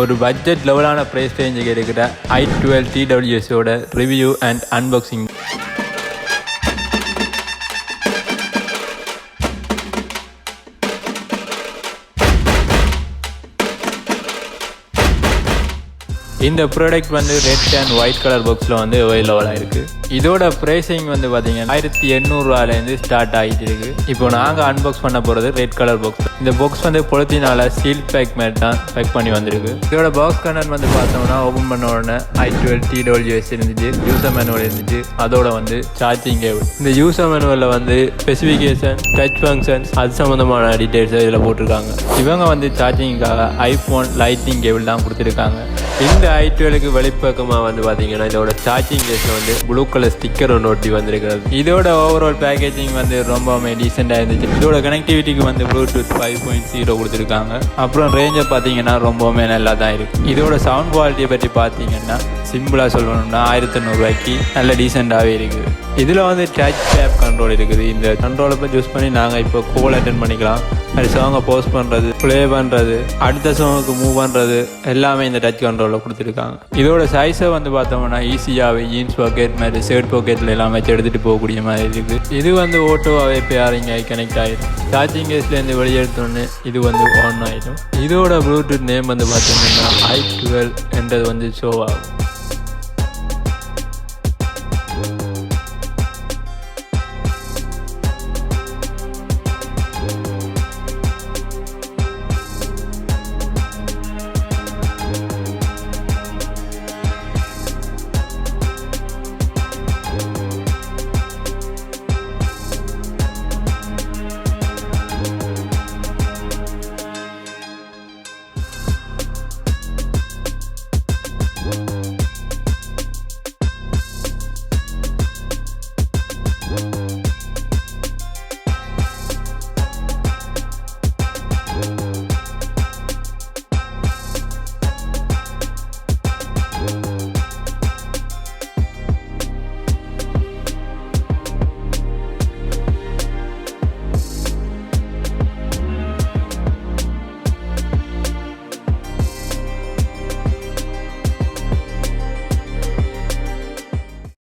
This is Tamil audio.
ஒரு பட்ஜெட் லெவலான ப்ரைஸ் ரேஞ்சுக்கு இருக்கிற i12 TWS ஓட ரிவ்யூ அண்ட் அன்பாக்சிங். இந்த ப்ராடக்ட் வந்து ரெட் அண்ட் ஒயிட் கலர் பாக்ஸில் வந்து அவைலபிளாக இருக்குது. இதோட ப்ரைஸிங் வந்து பார்த்தீங்கன்னா 1800 ஸ்டார்ட் ஆகிட்டு இருக்குது. இப்போ நாங்கள் அன்பாக்ஸ் பண்ண போகிறது ரெட் கலர் பாக்ஸ். இந்த பாக்ஸ் வந்து பொழுத்தினால சீல் பேக் மேட் தான் பேக் பண்ணி வந்திருக்கு. இதோட பாக்ஸ் கண்டென்ட் வந்து பார்த்தோம்னா ஓப்பன் பண்ண உடனே i12 TWS இருந்துச்சு, யூசர் மேனுவல் இருந்துச்சு, அதோட வந்து சார்ஜிங் கேபிள். இந்த யூசர் மேனுவலில் வந்து ஸ்பெசிஃபிகேஷன், டச் ஃபங்க்ஷன்ஸ் அது சம்மந்தமான டீட்டெயில்ஸ் இதில் போட்டிருக்காங்க. இவங்க வந்து சார்ஜிங்காக ஐஃபோன் லைட்னிங் கேபிள் தான் கொடுத்துருக்காங்க. இந்த i12க்கு வெளிப்பக்கமாக வந்து பார்த்தீங்கன்னா இதோட சார்ஜிங் கேஸில் வந்து ப்ளூ கலர் ஸ்டிக்கர் ஒன்று ஒட்டி வந்திருக்கிறது. இதோட ஓவரால் பேக்கேஜிங் வந்து ரொம்பவுமே டீசெண்டாக இருந்துச்சு. இதோட கனெக்டிவிட்டிக்கு வந்து ப்ளூடூத் 5.0 கொடுத்துருக்காங்க. அப்புறம் ரேஞ்சை பார்த்தீங்கன்னா ரொம்பவுமே நல்லா தான் இருக்குது. இதோட சவுண்ட் குவாலிட்டியை பற்றி பார்த்தீங்கன்னா சிம்பிளாக சொல்லணும்னா 1800 நல்ல டீசெண்டாகவே இருக்குது. இதில் வந்து டச் டேப் கண்ட்ரோல் இருக்குது. இந்த கண்ட்ரோலை போய் யூஸ் பண்ணி நாங்கள் இப்போ கோல் அட்டென்ட் பண்ணிக்கலாம். அது சாங்கை போஸ்ட் பண்ணுறது, ப்ளே பண்ணுறது, அடுத்த சாங்குக்கு மூவ் பண்ணுறது எல்லாமே இந்த டச் கண்ட்ரோலில் கொடுத்துருக்காங்க. இதோட சைஸை வந்து பார்த்தோம்னா ஈஸியாகவே ஜீன்ஸ் பாக்கெட் மாதிரி ஷர்ட் பாக்கெட்டில் எல்லாம் வச்சு எடுத்துகிட்டு போகக்கூடிய மாதிரி இருக்குது. இது வந்து ஓட்டோவாகவே பேரிங் ஆகி கனெக்ட் ஆகிடும். சார்ஜிங் கேஸ்லேருந்து வெளியெடுத்தோடனே இது வந்து ஆன் ஆகிடும். இதோட ப்ளூடூத் நேம் வந்து பார்த்தீங்கன்னா i12 என்றது வந்து ஷோ ஆகும்.